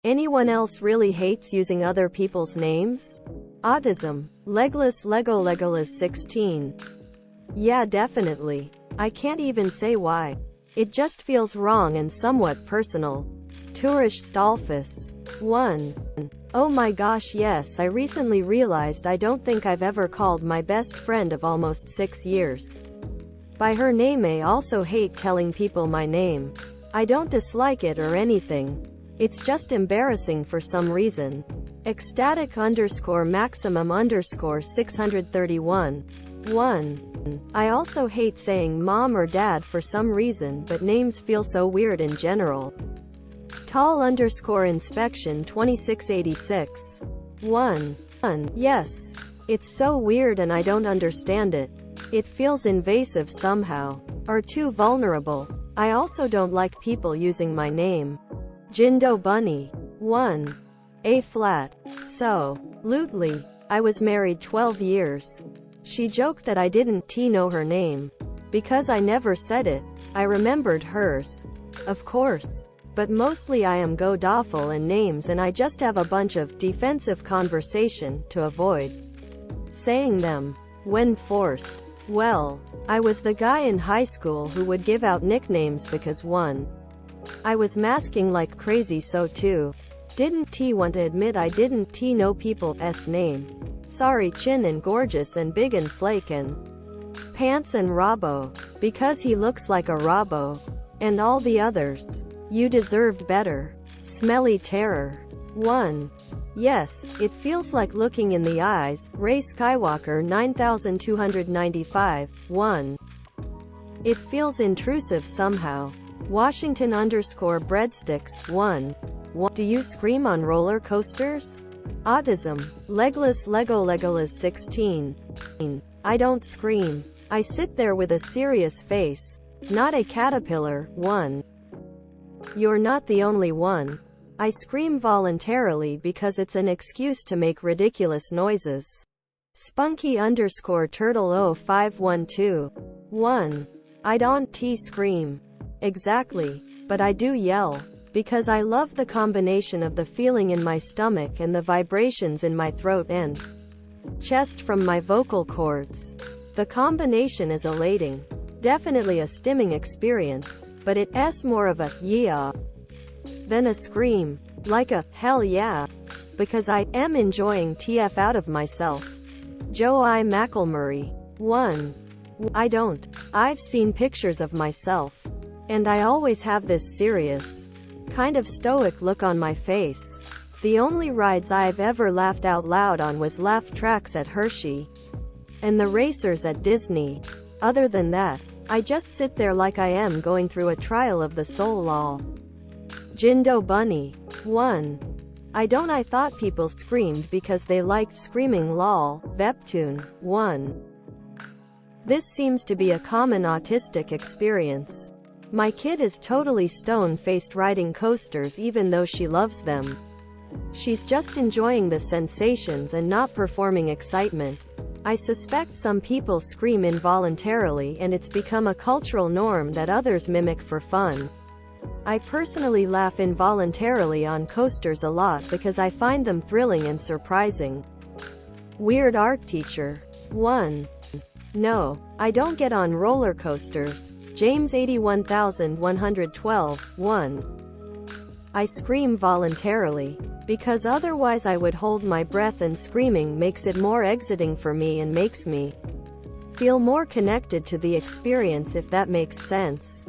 Anyone else really hates using other people's names? Autism. Legolas 16. Yeah, definitely. I can't even say why. It just feels wrong and somewhat personal. Tourish Stolfus. 1. Oh my gosh, yes, I recently realized I don't think I've ever called my best friend of almost 6 years by her name. I also hate telling people my name. I don't dislike it or anything. It's just embarrassing for some reason. Ecstatic _maximum _ 631. 1. I also hate saying mom or dad for some reason, but names feel so weird in general. Tall _inspection 2686. 1. Yes. It's so weird and I don't understand it. It feels invasive somehow. Or too vulnerable. I also don't like people using my name. Jindo Bunny. 1. A flat. So. Lutely. I was married 12 years. She joked that I didn't know her name. Because I never said it, I remembered hers. Of course. But mostly I am go doffel and names, and I just have a bunch of defensive conversation to avoid saying them when forced. Well, I was the guy in high school who would give out nicknames because 1. I was masking like crazy, so 2. Didn't want to admit I didn't know people's name. Sorry, Chin and Gorgeous and Big and Flake and Pants and Robbo. Because he looks like a Robbo. And all the others. You deserved better. Smelly Terror. 1. Yes, it feels like looking in the eyes. Ray Skywalker 9295. 1. It feels intrusive somehow. Washington _breadsticks. 1. Do you scream on roller coasters? Autism. Legolas 16. I don't scream. I sit there with a serious face. Not a caterpillar. 1. You're not the only one. I scream voluntarily because it's an excuse to make ridiculous noises. Spunky _turtle 0512. 1. I don't scream. Exactly. But I do yell. Because I love the combination of the feeling in my stomach and the vibrations in my throat and chest from my vocal cords. The combination is elating. Definitely a stimming experience. But it's more of a yeah than a scream. Like a hell yeah. Because I am enjoying TF out of myself. Joe I. McElmurray. 1. I don't. I've seen pictures of myself. And I always have this serious, kind of stoic look on my face. The only rides I've ever laughed out loud on was laugh tracks at Hershey and the racers at Disney. Other than that, I just sit there like I am going through a trial of the soul. Lol. Jindo Bunny. 1. I thought people screamed because they liked screaming. Lol. Veptune. 1. This seems to be a common autistic experience. My kid is totally stone-faced riding coasters even though she loves them. She's just enjoying the sensations and not performing excitement. I suspect some people scream involuntarily and it's become a cultural norm that others mimic for fun. I personally laugh involuntarily on coasters a lot because I find them thrilling and surprising. Weird art teacher. 1. No, I don't get on roller coasters. James 81112. 1. I scream voluntarily. Because otherwise I would hold my breath, and screaming makes it more exiting for me and makes me feel more connected to the experience, if that makes sense.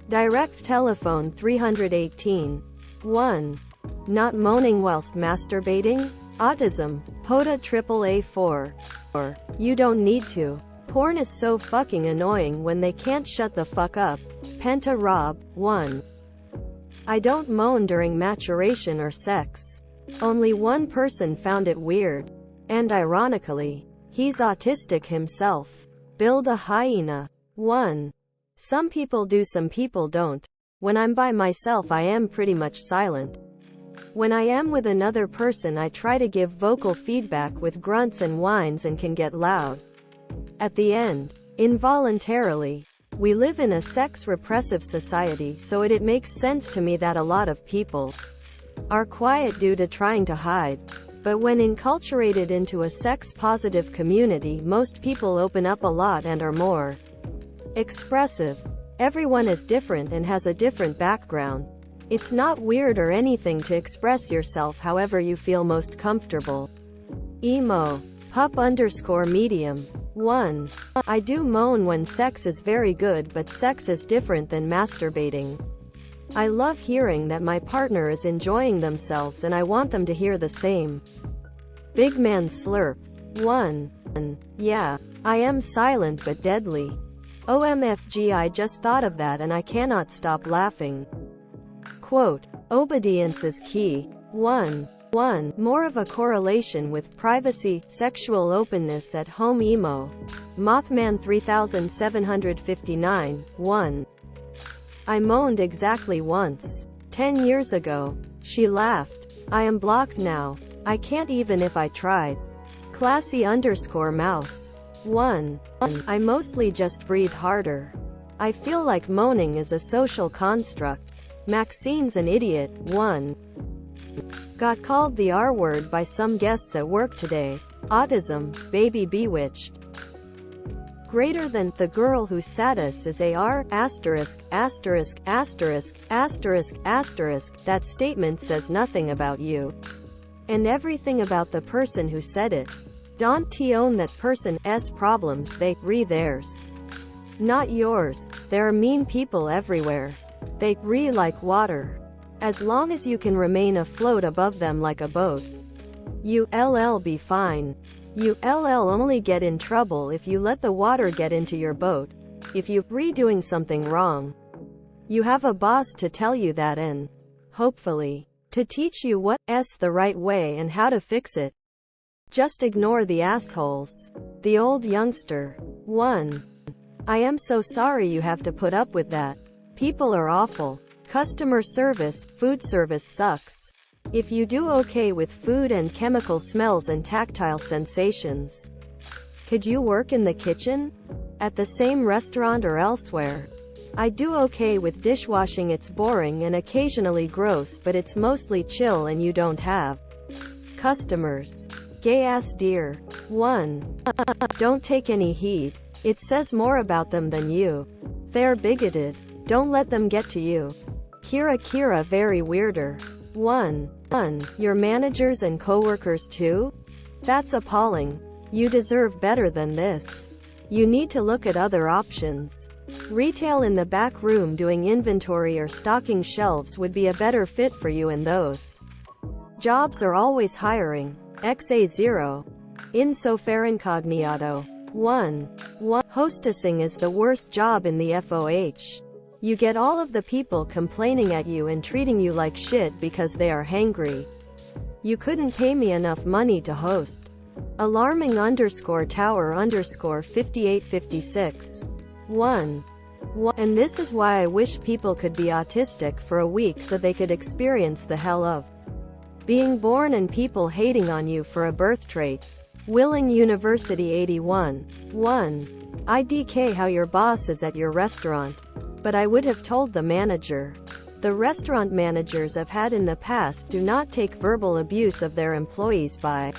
Direct telephone 318. 1. Not moaning whilst masturbating? Autism. POTA AAA4. Or, you don't need to. Porn is so fucking annoying when they can't shut the fuck up. Penta Rob. 1. I don't moan during maturation or sex. Only one person found it weird. And ironically, he's autistic himself. Build a hyena. 1. Some people do, some people don't. When I'm by myself I am pretty much silent. When I am with another person I try to give vocal feedback with grunts and whines and can get loud at the end. Involuntarily. We live in a sex-repressive society, so it makes sense to me that a lot of people are quiet due to trying to hide. But when enculturated into a sex-positive community, most people open up a lot and are more expressive. Everyone is different and has a different background. It's not weird or anything to express yourself however you feel most comfortable. Emo. Pup_medium. 1. I do moan when sex is very good, but sex is different than masturbating. I love hearing that my partner is enjoying themselves and I want them to hear the same. Big man slurp. 1. Yeah. I am silent but deadly. OMFG, I just thought of that and I cannot stop laughing. Quote. Obedience is key. 1. More of a correlation with privacy, sexual openness at home. Emo. Mothman 3759. 1. I moaned exactly once. 10 years ago. She laughed. I am blocked now. I can't even if I tried. Classy_mouse. 1. I mostly just breathe harder. I feel like moaning is a social construct. Maxine's an idiot. 1. Got called the R word by some guests at work today. Autism, baby bewitched. Greater than the girl whose status is AR, asterisk, asterisk, asterisk, asterisk, asterisk. That statement says nothing about you. And everything about the person who said it. Don't own that person's problems, they theirs. Not yours. There are mean people everywhere. They like water. As long as you can remain afloat above them like a boat, you'll be fine. You'll only get in trouble if you let the water get into your boat. If you're doing something wrong, you have a boss to tell you that and, hopefully, to teach you what's the right way and how to fix it. Just ignore the assholes. The old youngster. 1. I am so sorry you have to put up with that. People are awful. Customer service, food service sucks. If you do okay with food and chemical smells and tactile sensations, could you work in the kitchen? At the same restaurant or elsewhere? I do okay with dishwashing. It's boring and occasionally gross, but it's mostly chill and you don't have customers. Gay ass dear. 1. Don't take any heed. It says more about them than you. They're bigoted. Don't let them get to you. Kira very weirder. 1. Your managers and coworkers too? That's appalling. You deserve better than this. You need to look at other options. Retail in the back room doing inventory or stocking shelves would be a better fit for you, and those jobs are always hiring. XA0. Incognito. 1. Hostessing is the worst job in the FOH. You get all of the people complaining at you and treating you like shit because they are hangry. You couldn't pay me enough money to host. Alarming_tower_5856. 1. And this is why I wish people could be autistic for a week so they could experience the hell of being born and people hating on you for a birth trait. Willing University 81. 1. IDK how your boss is at your restaurant. But I would have told the manager. The restaurant managers I've had in the past do not take verbal abuse of their employees by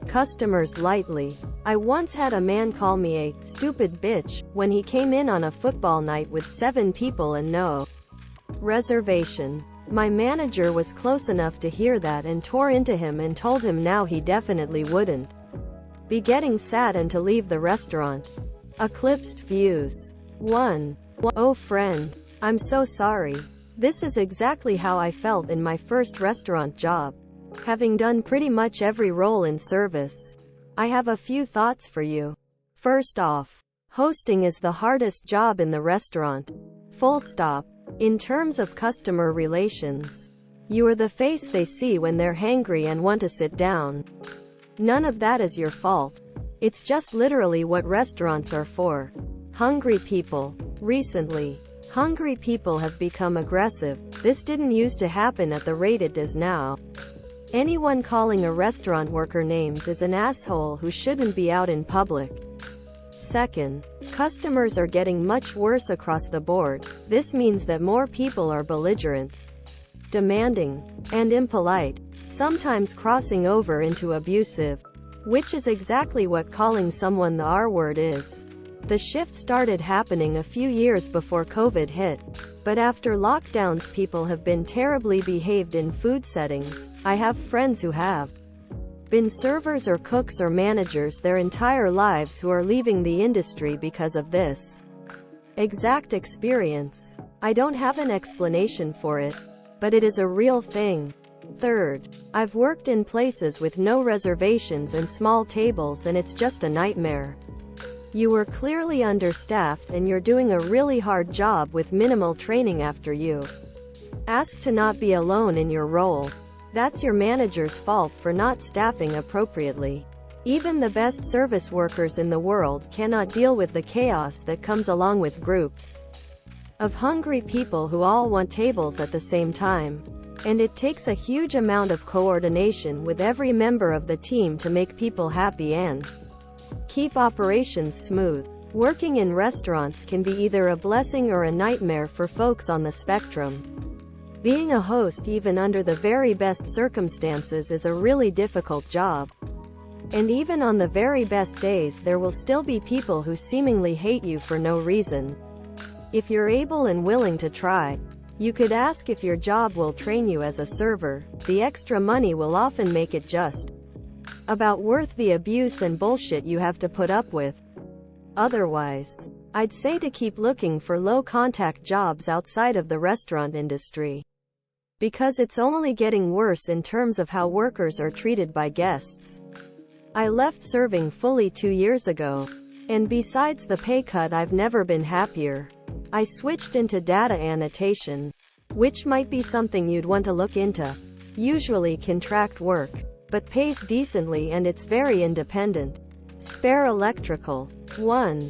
customers lightly. I once had a man call me a stupid bitch when he came in on a football night with 7 people and no reservation. My manager was close enough to hear that and tore into him and told him now he definitely wouldn't be getting sad and to leave the restaurant. Eclipsed views. 1. Oh friend, I'm so sorry. This is exactly how I felt in my first restaurant job. Having done pretty much every role in service, I have a few thoughts for you. First off, hosting is the hardest job in the restaurant. Full stop. In terms of customer relations, you are the face they see when they're hangry and want to sit down. None of that is your fault. It's just literally what restaurants are for. Hungry people. Recently, hungry people have become aggressive. This didn't used to happen at the rate it does now. Anyone calling a restaurant worker names is an asshole who shouldn't be out in public. Second, customers are getting much worse across the board. This means that more people are belligerent. demanding, and impolite, sometimes crossing over into abusive, which is exactly what calling someone the R word is. The shift started happening a few years before COVID hit, but after lockdowns people have been terribly behaved in food settings. I have friends who have been servers or cooks or managers their entire lives who are leaving the industry because of this exact experience. I don't have an explanation for it, but it is a real thing. Third, I've worked in places with no reservations and small tables and it's just a nightmare. You were clearly understaffed and you're doing a really hard job with minimal training after you ask to not be alone in your role. That's your manager's fault for not staffing appropriately. Even the best service workers in the world cannot deal with the chaos that comes along with groups of hungry people who all want tables at the same time. And it takes a huge amount of coordination with every member of the team to make people happy and keep operations smooth. Working in restaurants can be either a blessing or a nightmare for folks on the spectrum. Being a host even under the very best circumstances is a really difficult job. And even on the very best days there will still be people who seemingly hate you for no reason. If you're able and willing to try, you could ask if your job will train you as a server. The extra money will often make it just about worth the abuse and bullshit you have to put up with. Otherwise, I'd say to keep looking for low-contact jobs outside of the restaurant industry. Because it's only getting worse in terms of how workers are treated by guests. I left serving fully 2 years ago, and besides the pay cut I've never been happier. I switched into data annotation, which might be something you'd want to look into. Usually contract work, but pays decently and it's very independent. Spare Electrical. 1.